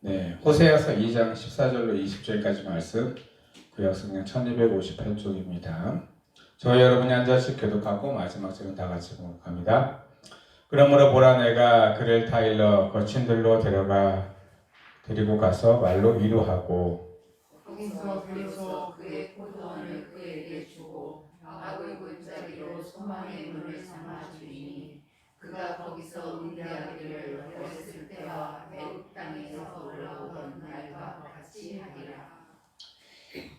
네, 호세아서 2장 14절로 20절까지 말씀, 구약성경 1258쪽입니다. 저희 여러분이 한 절씩 교독하고 마지막 절은 다 같이 공독합니다. 그러므로 보라, 내가 그를 타일러 거친 들로 데리고 가서 말로 위로하고, 거기서 그의 포도원을 그에게 주고 악의 골짜기로 소망의 문을 삼아주니 그가 거기서 응대하기를 어렸을 때와 애굽 땅에서 올라오던 날과 같이 하리라.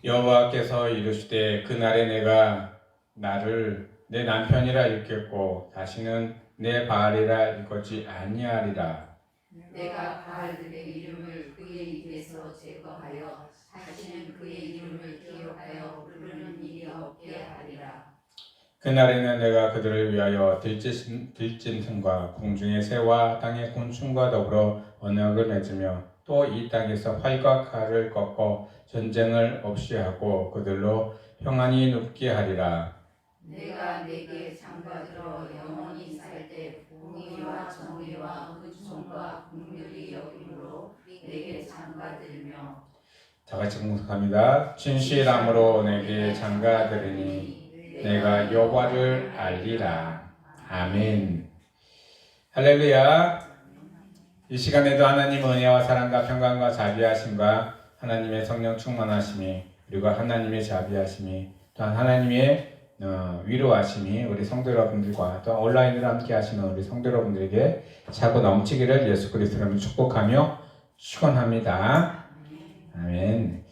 여호와께서 이르시되 그날에 내가 나를 내 남편이라 일컫고 다시는 내 바알이라 일컫지 아니하리라. 내가 바알들의 이름을 그의 입에서 제거하여 다시는 그의 이름을 기억하여 부르는 일이 없게 하리라. 그날에는 내가 그들을 위하여 들짐승과 공중의 새와 땅의 곤충과 더불어 언약을 맺으며 또 이 땅에서 활과 칼을 꺾어 전쟁을 없이 하고 그들로 평안히 눕게 하리라. 내가 내게 장가들어 영원히 살 때 공의와 정의와 은총과 긍휼이 여김으로 내게 장가들며 다 같이 공독합니다. 진실함으로 내게 장가들으니 내가 여호와를 알리라. 아멘. 할렐루야. 이 시간에도 하나님 은혜와 사랑과 평강과 자비하심과 하나님의 성령 충만하심이, 그리고 하나님의 자비하심이, 또한 하나님의 위로하심이 우리 성도 여러분들과 또 온라인으로 함께 하시는 우리 성도 여러분들에게 차고 넘치기를 예수 그리스도로 축복하며 축원합니다. 아멘.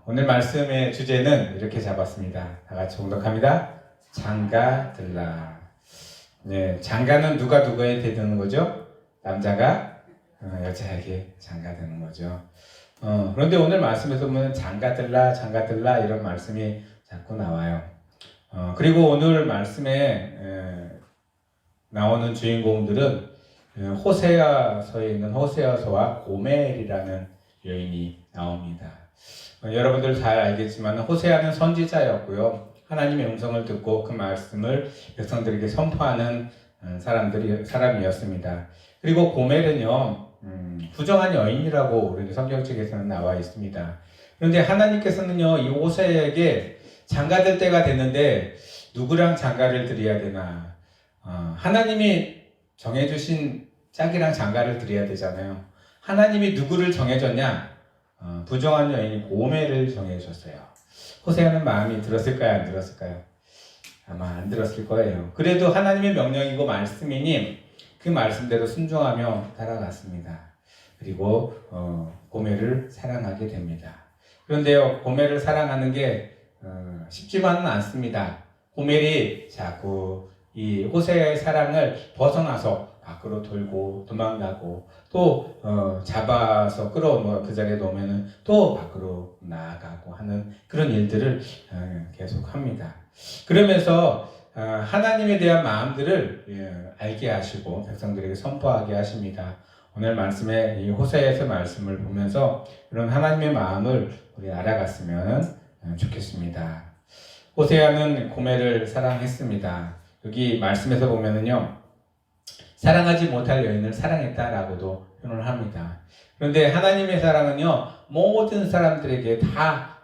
오늘 말씀의 주제는 이렇게 잡았습니다. 다 같이 공독합니다. 장가들라. 네, 장가는 누가 누구에 대드는 거죠? 남자가 여자에게 장가드는 거죠. 그런데 오늘 말씀에서 보면 장가들라 이런 말씀이 자꾸 나와요. 그리고 오늘 말씀에 나오는 주인공들은 호세아서에 있는 호세아서와 고멜이라는 여인이 나옵니다. 여러분들 잘 알겠지만 호세아는 선지자였고요. 하나님의 음성을 듣고 그 말씀을 백성들에게 선포하는 사람이었습니다. 그리고 고멜은요, 부정한 여인이라고 우리 성경책에서는 나와 있습니다. 그런데 하나님께서는요, 이 호세아에게 장가들 때가 됐는데 누구랑 장가를 드려야 되나? 하나님이 정해주신 짝이랑 장가를 드려야 되잖아요. 하나님이 누구를 정해줬냐? 부정한 여인이 고멜을 정해줬어요. 호세아는 마음이 들었을까요? 안 들었을까요? 아마 안 들었을 거예요. 그래도 하나님의 명령이고 말씀이니 그 말씀대로 순종하며 따라갔습니다. 그리고 고멜을 사랑하게 됩니다. 그런데요, 고멜을 사랑하는 게 쉽지만은 않습니다. 고멜이 자꾸 이 호세아의 사랑을 벗어나서 밖으로 돌고 도망가고 또 잡아서 끌어오면 그 자리에 놓으면 또 밖으로 나아가고 하는 그런 일들을 계속합니다. 그러면서 하나님에 대한 마음들을 알게 하시고 백성들에게 선포하게 하십니다. 오늘 말씀에 이 호세아에서 말씀을 보면서 그런 하나님의 마음을 우리 알아갔으면 좋겠습니다. 호세아는 고멜을 사랑했습니다. 여기 말씀에서 보면은요, 사랑하지 못할 여인을 사랑했다라고도 표현을 합니다. 그런데 하나님의 사랑은요, 모든 사람들에게 다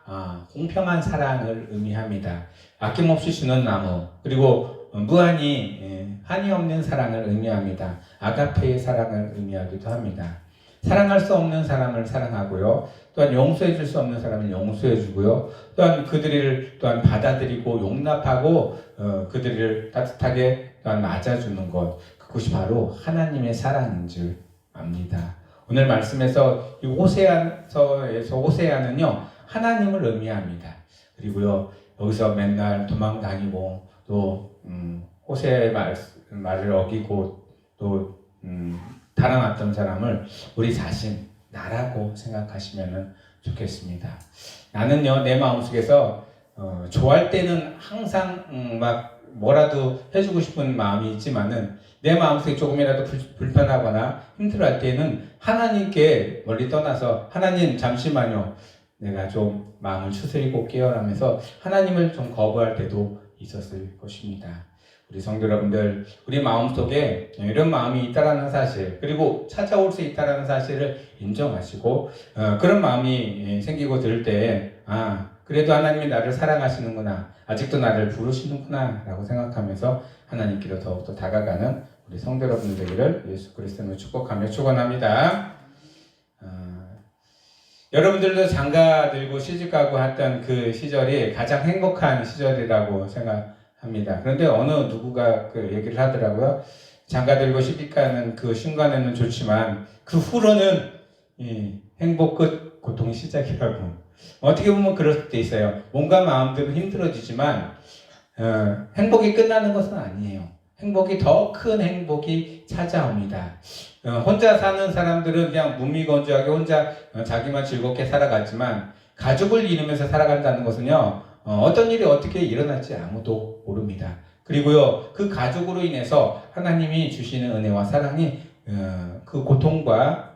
공평한 사랑을 의미합니다. 아낌없이 주는 나무, 그리고 무한히 한이 없는 사랑을 의미합니다. 아가페의 사랑을 의미하기도 합니다. 사랑할 수 없는 사람을 사랑하고요, 또한 용서해 줄 수 없는 사람을 용서해 주고요, 또한 그들을 또한 받아들이고 용납하고 그들을 따뜻하게 또한 맞아주는 것, 그것이 바로 하나님의 사랑인 줄 압니다. 오늘 말씀에서 이 호세아서에서 호세아는요, 하나님을 의미합니다. 그리고요, 여기서 맨날 도망다니고 또 호세아의 말을 어기고 또 달아났던 사람을 우리 자신, 나라고 생각하시면 좋겠습니다. 나는요, 내 마음속에서 좋아할 때는 항상 막 뭐라도 해주고 싶은 마음이 있지만은 내 마음속에 조금이라도 불편하거나 힘들어할 때는 하나님께 멀리 떠나서 하나님 잠시만요, 내가 좀 마음을 추스리고 깨어나면서 하나님을 좀 거부할 때도 있었을 것입니다. 우리 성도 여러분들, 우리 마음속에 이런 마음이 있다라는 사실, 그리고 찾아올 수 있다라는 사실을 인정하시고 그런 마음이 생기고 들 때 그래도 하나님이 나를 사랑하시는구나, 아직도 나를 부르시는구나 라고 생각하면서 하나님께로 더욱더 다가가는 우리 성도 여러분들 되기를 예수 그리스도로 축복하며 축원합니다. 여러분들도 장가 들고 시집가고 했던 그 시절이 가장 행복한 시절이라고 생각합니다. 그런데 어느 누구가 그 얘기를 하더라고요. 장가 들고 시집가는 그 순간에는 좋지만 그 후로는 행복 끝 고통의 시작이라고. 어떻게 보면 그럴 때 있어요. 몸과 마음들은 힘들어지지만 행복이 끝나는 것은 아니에요. 행복이 더 큰 행복이 찾아옵니다. 혼자 사는 사람들은 그냥 무미건조하게 혼자 자기만 즐겁게 살아갔지만 가족을 이루면서 살아간다는 것은요, 어떤 일이 어떻게 일어날지 아무도 모릅니다. 그리고요, 그 가족으로 인해서 하나님이 주시는 은혜와 사랑이 그 고통과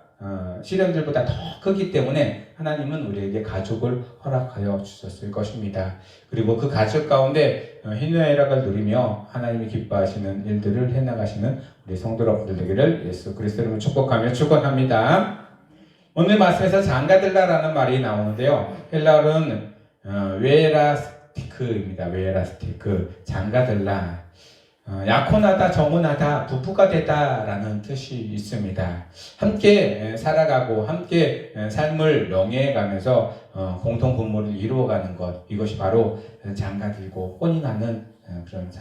시련들보다 더 크기 때문에 하나님은 우리에게 가족을 허락하여 주셨을 것입니다. 그리고 그 가족 가운데 희노애락을 누리며 하나님이 기뻐하시는 일들을 해나가시는 우리 성도 여러분들 되기를 예수 그리스도로 축복하며 축원합니다. 오늘 말씀에서 장가들라라는 말이 나오는데요. 헬라어는 웨라스티크입니다. 웨라스티크, 장가들라. 약혼하다, 정혼하다, 부부가 되다라는 뜻이 있습니다. 함께 살아가고 함께 삶을 영위해가면서 공통 분모를 이루어가는 것, 이것이 바로 장가들고 혼인하는 그런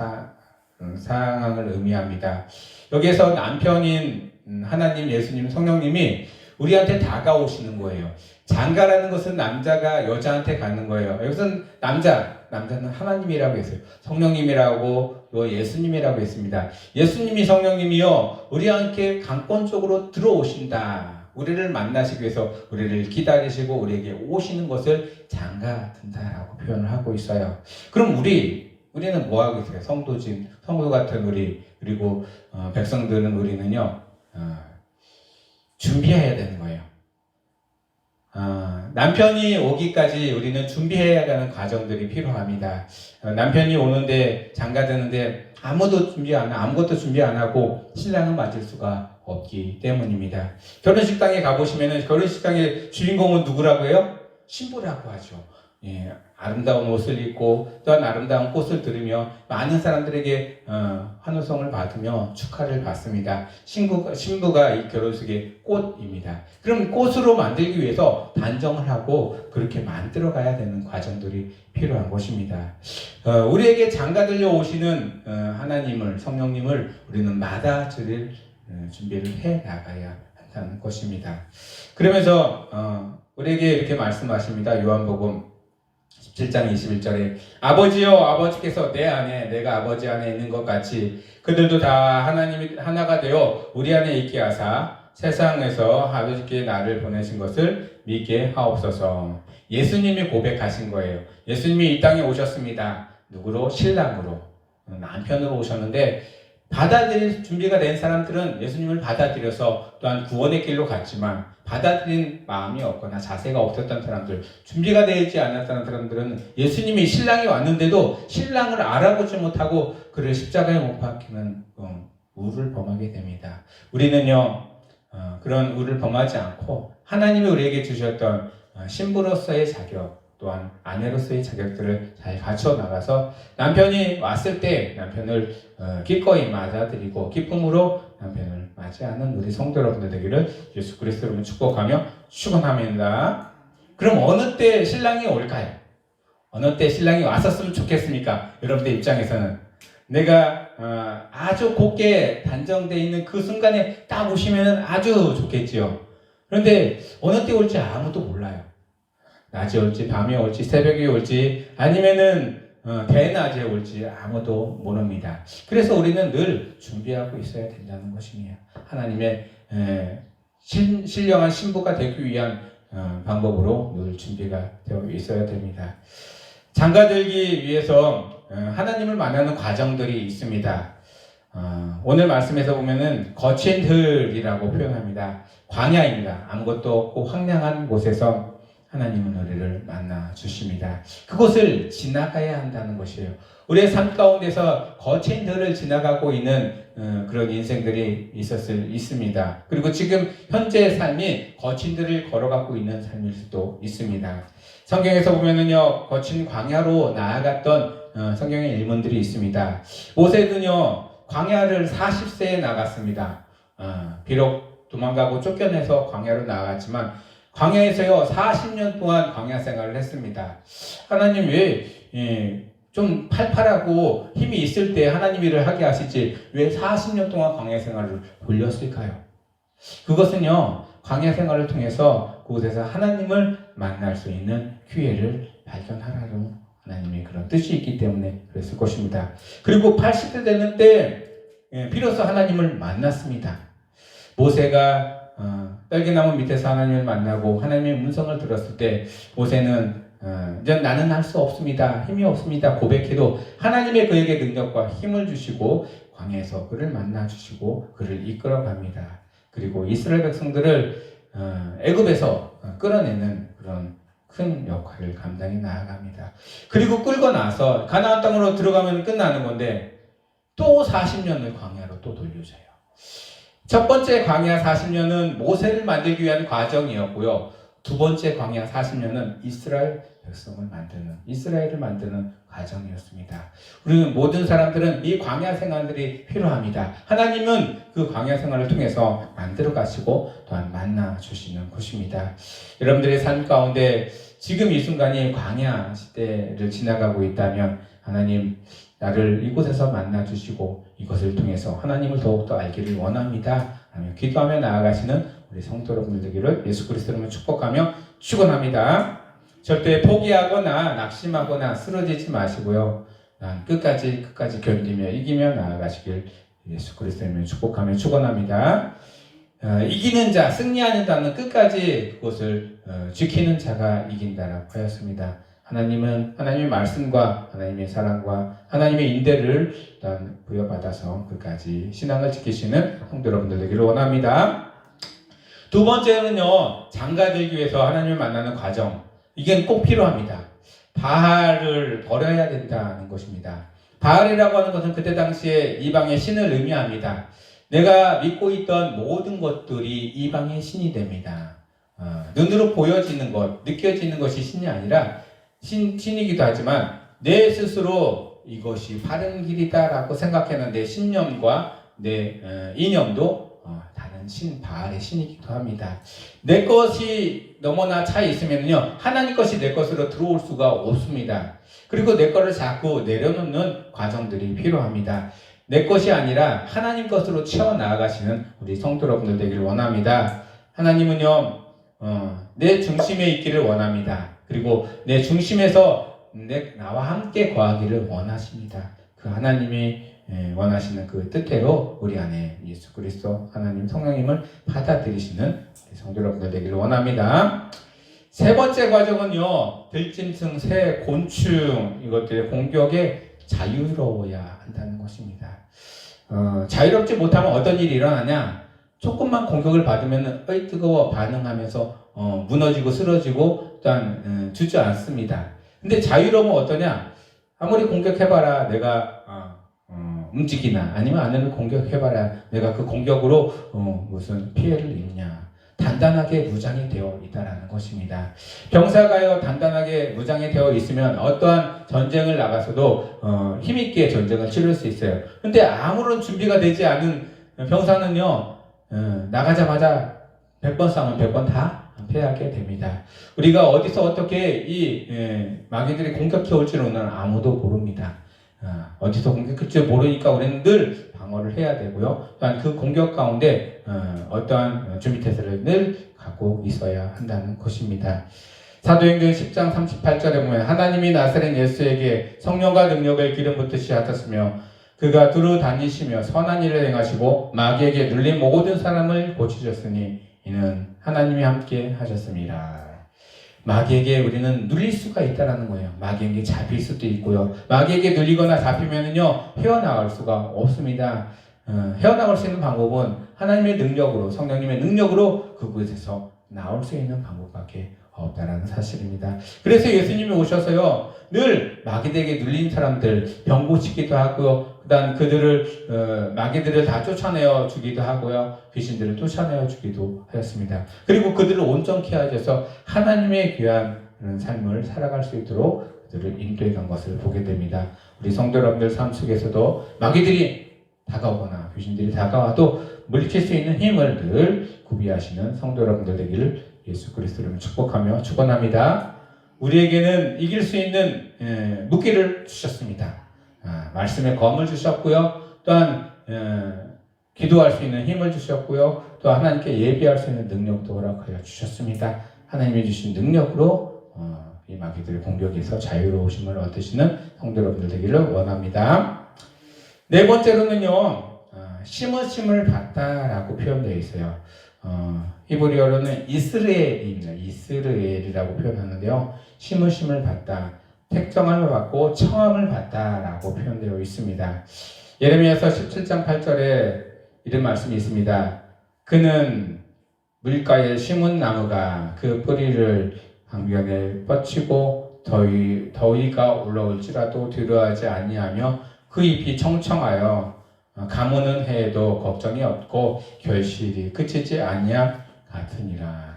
상황을 의미합니다. 여기에서 남편인 하나님, 예수님, 성령님이 우리한테 다가오시는 거예요. 장가라는 것은 남자가 여자한테 가는 거예요. 여기서는 남자는 하나님이라고 했어요. 성령님이라고 또 예수님이라고 했습니다. 예수님이 성령님이요, 우리와 함께 강권적으로 들어오신다. 우리를 만나시기 위해서 우리를 기다리시고 우리에게 오시는 것을 장가든다라고 표현을 하고 있어요. 그럼 우리는 뭐 하고 있어요? 성도 같은 우리, 그리고 백성들은 우리는요, 준비해야 되는 거예요. 남편이 오기까지 우리는 준비해야 하는 과정들이 필요합니다. 남편이 오는데 장가드는데 아무것도 준비 안 하고 신랑은 맞을 수가 없기 때문입니다. 결혼식장에 가보시면은 결혼식장의 주인공은 누구라고 해요? 신부라고 하죠. 아름다운 옷을 입고 또한 아름다운 꽃을 들으며 많은 사람들에게 환호성을 받으며 축하를 받습니다. 신부가 이 결혼식의 꽃입니다. 그럼 꽃으로 만들기 위해서 단정을 하고 그렇게 만들어 가야 되는 과정들이 필요한 것입니다. 우리에게 장가들려 오시는 하나님을, 성령님을 우리는 받아들일 준비를 해 나가야 한다는 것입니다. 그러면서 우리에게 이렇게 말씀하십니다. 요한복음 17장 21절에 아버지여, 아버지께서 내 안에 내가 아버지 안에 있는 것 같이 그들도 다 하나님이 하나가 되어 우리 안에 있게 하사 세상에서 아버지께 나를 보내신 것을 믿게 하옵소서. 예수님이 고백하신 거예요. 예수님이 이 땅에 오셨습니다. 누구로? 신랑으로, 남편으로 오셨는데 받아들일 준비가 된 사람들은 예수님을 받아들여서 또한 구원의 길로 갔지만 받아들인 마음이 없거나 자세가 없었던 사람들, 준비가 되지 않았던 사람들은 예수님이 신랑이 왔는데도 신랑을 알아보지 못하고 그를 십자가에 못 박히는 우를 범하게 됩니다. 우리는요, 그런 우를 범하지 않고 하나님이 우리에게 주셨던 신부로서의 자격, 또한 아내로서의 자격들을 잘 갖춰 나가서 남편이 왔을 때 남편을 기꺼이 맞아들이고 기쁨으로 남편을 맞이하는 우리 성도 여러분들 되기를 예수 그리스도로 축복하며 축원합니다. 그럼 어느 때 신랑이 올까요? 어느 때 신랑이 왔었으면 좋겠습니까? 여러분들 입장에서는 내가 아주 곱게 단정되어 있는 그 순간에 딱 오시면 아주 좋겠지요. 그런데 어느 때 올지 아무도 몰라요. 낮에 올지 밤에 올지 새벽에 올지 아니면은 대낮에 올지 아무도 모릅니다. 그래서 우리는 늘 준비하고 있어야 된다는 것입니다. 하나님의 신령한 신부가 되기 위한 방법으로 늘 준비가 되어 있어야 됩니다. 장가들기 위해서 하나님을 만나는 과정들이 있습니다. 오늘 말씀에서 보면은 거친 들이라고 표현합니다. 광야입니다. 아무것도 없고 황량한 곳에서 하나님은 우리를 만나 주십니다. 그곳을 지나가야 한다는 것이에요. 우리의 삶 가운데서 거친들을 지나가고 있는 그런 인생들이 있습니다. 그리고 지금 현재의 삶이 거친들을 걸어가고 있는 삶일 수도 있습니다. 성경에서 보면은요, 거친 광야로 나아갔던 성경의 일문들이 있습니다. 모세는요, 광야를 40세에 나갔습니다. 비록 도망가고 쫓겨내서 광야로 나아갔지만 광야에서요 40년 동안 광야 생활을 했습니다. 하나님 왜 좀 팔팔하고 힘이 있을 때 하나님 일을 하게 하시지 왜 40년 동안 광야 생활을 돌렸을까요? 그것은요 광야 생활을 통해서 그곳에서 하나님을 만날 수 있는 기회를 발견하라는 하나님의 그런 뜻이 있기 때문에 그랬을 것입니다. 그리고 80세 되는 때 비로소 하나님을 만났습니다. 모세가 떨기나무 밑에서 하나님을 만나고 하나님의 음성을 들었을 때 모세는 이제 나는 할 수 없습니다. 힘이 없습니다. 고백해도 하나님의 그에게 능력과 힘을 주시고 광야에서 그를 만나 주시고 그를 이끌어 갑니다. 그리고 이스라엘 백성들을 애굽에서 끌어내는 그런 큰 역할을 감당해 나아갑니다. 그리고 끌고 나서 가나안 땅으로 들어가면 끝나는 건데 또 40년을 광야로 또 돌려줘요. 첫 번째 광야 40년은 모세를 만들기 위한 과정이었고요. 두 번째 광야 40년은 이스라엘을 만드는 과정이었습니다. 우리는 모든 사람들은 이 광야 생활들이 필요합니다. 하나님은 그 광야 생활을 통해서 만들어 가시고 또한 만나 주시는 곳입니다. 여러분들의 삶 가운데 지금 이 순간이 광야 시대를 지나가고 있다면 하나님 나를 이곳에서 만나 주시고 이것을 통해서 하나님을 더욱더 알기를 원합니다. 하며 기도하며 나아가시는 우리 성도 여러분들 되기를 예수 그리스도로 축복하며 축원합니다. 절대 포기하거나 낙심하거나 쓰러지지 마시고요. 난 끝까지 견디며 이기며 나아가시길 예수 그리스도로 축복하며 축원합니다. 이기는 자, 승리하는 자는 끝까지 그것을 지키는 자가 이긴다라고 하였습니다. 하나님은 하나님의 말씀과 하나님의 사랑과 하나님의 인대를 일단 부여받아서 끝까지 신앙을 지키시는 성도 여러분들 되기를 원합니다. 두 번째는요, 장가들기 위해서 하나님을 만나는 과정. 이게 꼭 필요합니다. 바알을 버려야 된다는 것입니다. 바알이라고 하는 것은 그때 당시에 이방의 신을 의미합니다. 내가 믿고 있던 모든 것들이 이방의 신이 됩니다. 눈으로 보여지는 것, 느껴지는 것이 신이 아니라 신이기도 하지만 내 스스로 이것이 바른 길이다라고 생각하는 내 신념과 내 이념도 다른 바알의 신이기도 합니다. 내 것이 너무나 차 있으면요 하나님 것이 내 것으로 들어올 수가 없습니다. 그리고 내 것을 자꾸 내려놓는 과정들이 필요합니다. 내 것이 아니라 하나님 것으로 채워 나아가시는 우리 성도 여러분들 되기를 원합니다. 하나님은요 내 중심에 있기를 원합니다. 그리고 내 중심에서 나와 함께 거하기를 원하십니다. 그 하나님이 원하시는 그 뜻대로 우리 안에 예수 그리스도 하나님 성령님을 받아들이시는 성도 여러분들 되기를 원합니다. 세 번째 과정은요 들짐승, 새, 곤충 이것들의 공격에 자유로워야 한다는 것입니다. 자유롭지 못하면 어떤 일이 일어나냐? 조금만 공격을 받으면 어이 뜨거워 반응하면서 무너지고 쓰러지고 또한 주저앉습니다. 근데 자유로우면 어떠냐? 아무리 공격해봐라 내가 움직이나 아니면 아내를 공격해봐라 내가 그 공격으로 무슨 피해를 입냐? 단단하게 무장이 되어 있다라는 것입니다. 병사가요 단단하게 무장이 되어 있으면 어떠한 전쟁을 나가서도 힘있게 전쟁을 치를 수 있어요. 근데 아무런 준비가 되지 않은 병사는요 나가자마자 100번 싸우면 100번 다 패하게 됩니다. 우리가 어디서 어떻게 이 마귀들이 공격해 올지는 아무도 모릅니다. 어디서 공격할 줄 모르니까 우리는 늘 방어를 해야 되고요. 또한 그 공격 가운데 어떠한 준비태세를 늘 갖고 있어야 한다는 것입니다. 사도행전 10장 38절에 보면 하나님이 나사렛 예수에게 성령과 능력을 기름 붓듯이 하셨으며 그가 두루 다니시며 선한 일을 행하시고 마귀에게 눌린 모든 사람을 고치셨으니 이는 하나님이 함께 하셨습니다. 마귀에게 우리는 눌릴 수가 있다는 거예요. 마귀에게 잡힐 수도 있고요. 마귀에게 눌리거나 잡히면은요 헤어나갈 수가 없습니다. 헤어나갈 수 있는 방법은 하나님의 능력으로 성령님의 능력으로 그곳에서 나올 수 있는 방법밖에 없다라는 사실입니다. 그래서 예수님이 오셔서요, 늘 마귀에게 눌린 사람들 병 고치기도 하고요, 그다음 그들을 마귀들을 다 쫓아내어 주기도 하고요, 귀신들을 쫓아내어 주기도 하였습니다. 그리고 그들을 온전케 하셔서 하나님의 귀한 삶을 살아갈 수 있도록 그들을 인도해 간 것을 보게 됩니다. 우리 성도 여러분들 삶 속에서도 마귀들이 다가오거나 귀신들이 다가와도 물리칠 수 있는 힘을 늘 구비하시는 성도 여러분들 되기를 예수 그리스도로 축복하며 축원합니다. 우리에게는 이길 수 있는 무기를 주셨습니다. 말씀의 검을 주셨고요, 또한 기도할 수 있는 힘을 주셨고요, 또 하나님께 예비할 수 있는 능력도 허락하여 주셨습니다. 하나님이 주신 능력으로 이 마귀들의 공격에서 자유로우심을 얻으시는 성도 여러분들 되기를 원합니다. 네 번째로는요, 심으심을 받다라고 표현되어 있어요. 히브리어로는 이스라엘입니다. 이스라엘이라고 표현하는데요, 심으심을 받다, 택정함을 받고 청함을 받다라고 표현되어 있습니다. 예레미야서 17장 8절에 이런 말씀이 있습니다. 그는 물가에 심은 나무가 그 뿌리를 강변에 뻗치고 더위가 올라올지라도 두려워하지 아니하며 그 잎이 청청하여 가무는 해에도 걱정이 없고 결실이 그치지 아니함 같으니라.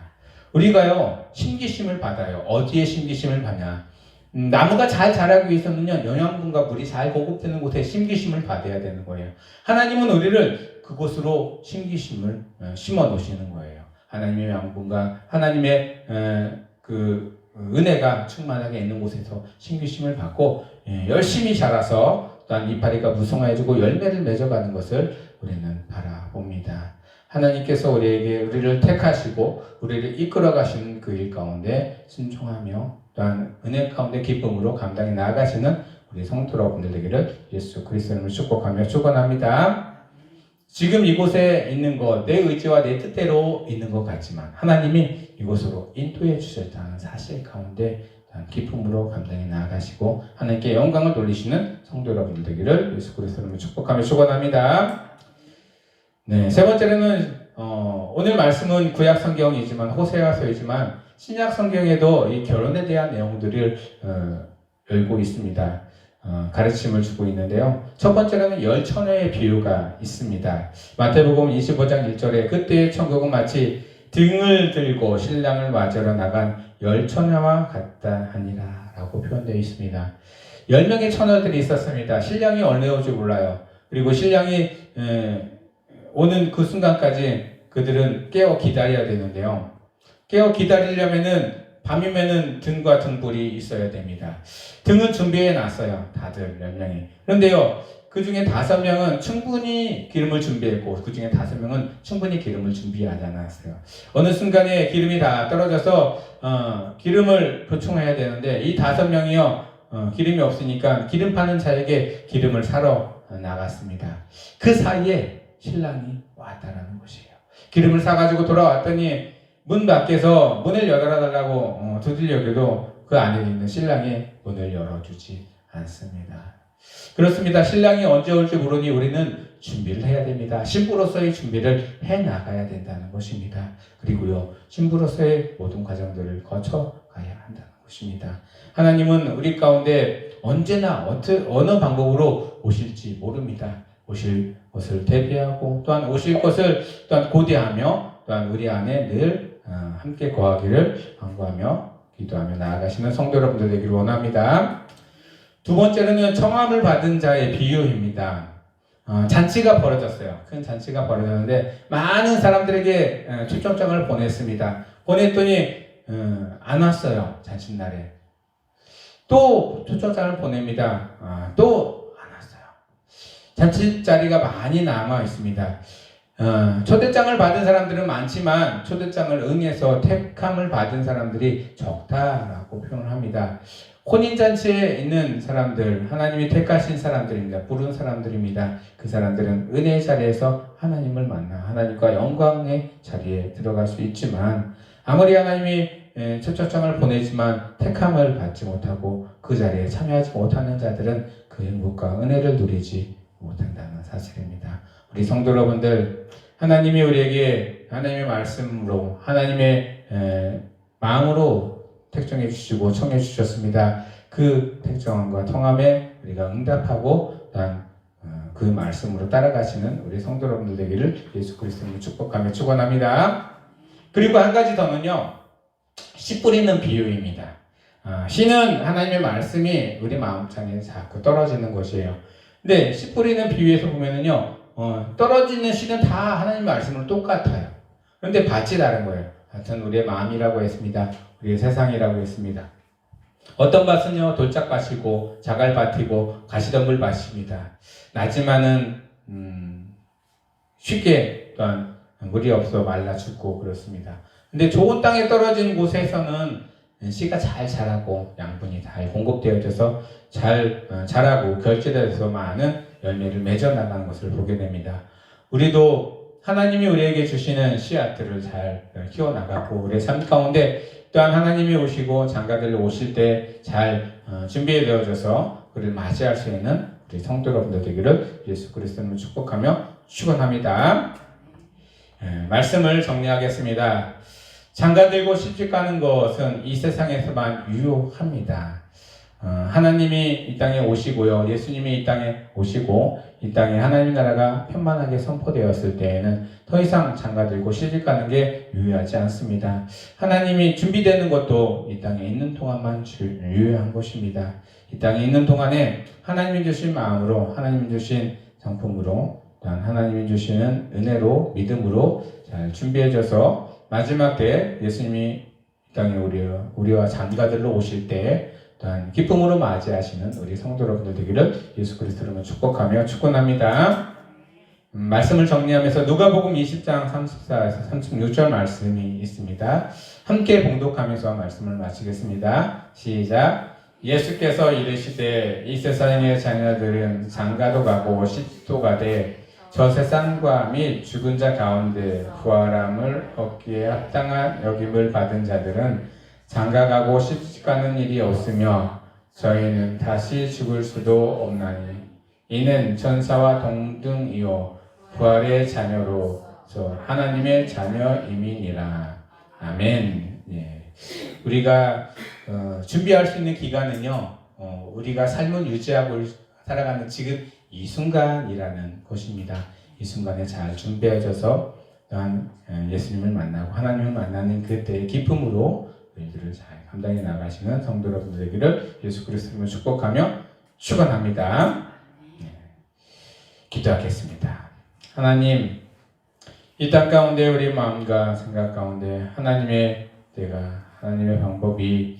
우리가요, 심기심을 받아요. 어디에 심기심을 받냐? 나무가 잘 자라기 위해서는요, 영양분과 물이 잘 공급되는 곳에 심기심을 받아야 되는 거예요. 하나님은 우리를 그곳으로 심기심을 심어 놓으시는 거예요. 하나님의 양분과 하나님의 그 은혜가 충만하게 있는 곳에서 심기심을 받고 열심히 자라서 또한 이파리가 무성해지고 열매를 맺어가는 것을 우리는 바라봅니다. 하나님께서 우리를 택하시고 우리를 이끌어 가시는 그 일 가운데 순종하며 또한 은혜 가운데 기쁨으로 감당해 나아가시는 우리 성도 여러분들 되기를 예수 그리스도를 축복하며 축원합니다. 지금 이곳에 있는 것, 내 의지와 내 뜻대로 있는 것 같지만 하나님이 이곳으로 인도해 주셨다는 사실 가운데 기쁨으로 감당해 나아가시고 하나님께 영광을 돌리시는 성도 여러분들 되기를 예수 그리스도로 축복하며 축원합니다. 네, 세 번째로는 오늘 말씀은 구약 성경이지만 호세아서이지만 신약 성경에도 이 결혼에 대한 내용들을 열고 있습니다. 가르침을 주고 있는데요. 첫 번째로는 열 처녀의 비유가 있습니다. 마태복음 25장 1절에 그때의 천국은 마치 등을 들고 신랑을 맞으러 나간 열 처녀와 같다 하니라 라고 표현되어 있습니다. 10명의 처녀들이 있었습니다. 신랑이 언제 올지 몰라요. 그리고 신랑이 오는 그 순간까지 그들은 깨어 기다려야 되는데요. 깨어 기다리려면은 밤이면은 등과 등불이 있어야 됩니다. 등은 준비해 놨어요. 다들 10명이. 그런데요, 그 중에 5명은 충분히 기름을 준비했고, 그 중에 5명은 충분히 기름을 준비하지 않았어요. 어느 순간에 기름이 다 떨어져서, 기름을 보충해야 되는데, 이 5명이요, 기름이 없으니까 기름 파는 자에게 기름을 사러 나갔습니다. 그 사이에 신랑이 왔다라는 것이에요. 기름을 사가지고 돌아왔더니, 문 밖에서 문을 열어달라고 두들려도 그 안에 있는 신랑이 문을 열어주지 않습니다. 그렇습니다. 신랑이 언제 올지 모르니 우리는 준비를 해야 됩니다. 신부로서의 준비를 해 나가야 된다는 것입니다. 그리고요, 신부로서의 모든 과정들을 거쳐가야 한다는 것입니다. 하나님은 우리 가운데 언제나 어느 방법으로 오실지 모릅니다. 오실 것을 대비하고 또한 오실 것을 또한 고대하며 또한 우리 안에 늘 함께 거하기를 간구하며 기도하며 나아가시는 성도 여러분들 되기를 원합니다. 두 번째로는 청함을 받은 자의 비유입니다. 잔치가 벌어졌어요. 큰 잔치가 벌어졌는데 많은 사람들에게 초청장을 보냈습니다. 보냈더니 안 왔어요. 잔칫날에. 또 초청장을 보냅니다. 또 안 왔어요. 잔치 자리가 많이 남아 있습니다. 초대장을 받은 사람들은 많지만 초대장을 응해서 택함을 받은 사람들이 적다라고 표현을 합니다. 혼인잔치에 있는 사람들, 하나님이 택하신 사람들입니다. 부른 사람들입니다. 그 사람들은 은혜의 자리에서 하나님을 만나 하나님과 영광의 자리에 들어갈 수 있지만 아무리 하나님이 초청장을 보내지만 택함을 받지 못하고 그 자리에 참여하지 못하는 자들은 그 행복과 은혜를 누리지 못한다는 사실입니다. 우리 성도 여러분들, 하나님이 우리에게 하나님의 말씀으로 하나님의 마음으로 택정해 주시고 청해 주셨습니다. 그 택정과 통함에 우리가 응답하고 또한 그 말씀으로 따라가시는 우리 성도 여러분들 되기를 예수 그리스도로 축복하며 축원합니다. 그리고 한 가지 더는요, 씨 뿌리는 비유입니다. 씨는 하나님의 말씀이 우리 마음창에 자꾸 떨어지는 것이에요. 근데 씨 뿌리는 비유에서 보면은요, 떨어지는 씨는 다 하나님 말씀으로 똑같아요. 그런데 밭이 다른 거예요. 밭은 우리의 마음이라고 했습니다. 우리의 세상이라고 했습니다. 어떤 밭은요, 돌짝밭이고 자갈밭이고 가시덤불 밭입니다. 나지만은 쉽게 또한 물이 없어 말라 죽고 그렇습니다. 근데 좋은 땅에 떨어진 곳에서는 씨가 잘 자라고 양분이 잘 공급되어져서 잘 자라고 결실해서 많은 열매를 맺어 나가는 것을 보게 됩니다. 우리도 하나님이 우리에게 주시는 씨앗들을 잘 키워나가고 우리의 삶 가운데 또한 하나님이 오시고 장가들 오실 때 잘 준비되어져서 그를 맞이할 수 있는 우리 성도 여러분들 되기를 예수 그리스도로 축복하며 축원합니다. 말씀을 정리하겠습니다. 장가들고 시집 가는 것은 이 세상에서만 유효합니다. 하나님이 이 땅에 오시고요. 예수님이 이 땅에 오시고 이 땅에 하나님 나라가 편만하게 선포되었을 때에는 더 이상 장가들고 시집 가는 게 유효하지 않습니다. 하나님이 준비되는 것도 이 땅에 있는 동안만 유효한 것입니다. 이 땅에 있는 동안에 하나님이 주신 마음으로 하나님이 주신 성품으로 또한 하나님이 주시는 은혜로 믿음으로 잘 준비해져서 마지막 때 예수님이 이 땅에 우리와 장가들로 오실 때 또한 기쁨으로 맞이하시는 우리 성도 여러분들 되기를 예수 그리스도로 축복하며 축원합니다. 말씀을 정리하면서 누가복음 20장 34에서 36절 말씀이 있습니다. 함께 봉독하면서 말씀을 마치겠습니다. 시작. 예수께서 이르시되 이 세상의 자녀들은 장가도 가고 시집도 가되 저 세상과 및 죽은 자 가운데 부활함을 얻기에 합당한 여김을 받은 자들은 장가가고 시집가는 일이 없으며 저희는 다시 죽을 수도 없나니 이는 천사와 동등이요 부활의 자녀로서 하나님의 자녀임이니라. 아멘. 예. 우리가 준비할 수 있는 기간은요, 우리가 삶을 유지하고 살아가는 지금 이 순간이라는 것입니다. 이 순간에 잘 준비해져서 또한 예수님을 만나고 하나님을 만나는 그때의 기쁨으로 우리들을 잘 감당해 나가시는 성도 여러분들 되기를 예수 그리스도로 축복하며 축원합니다. 기도하겠습니다. 하나님, 이 땅 가운데 우리 마음과 생각 가운데 하나님의 때가 하나님의 방법이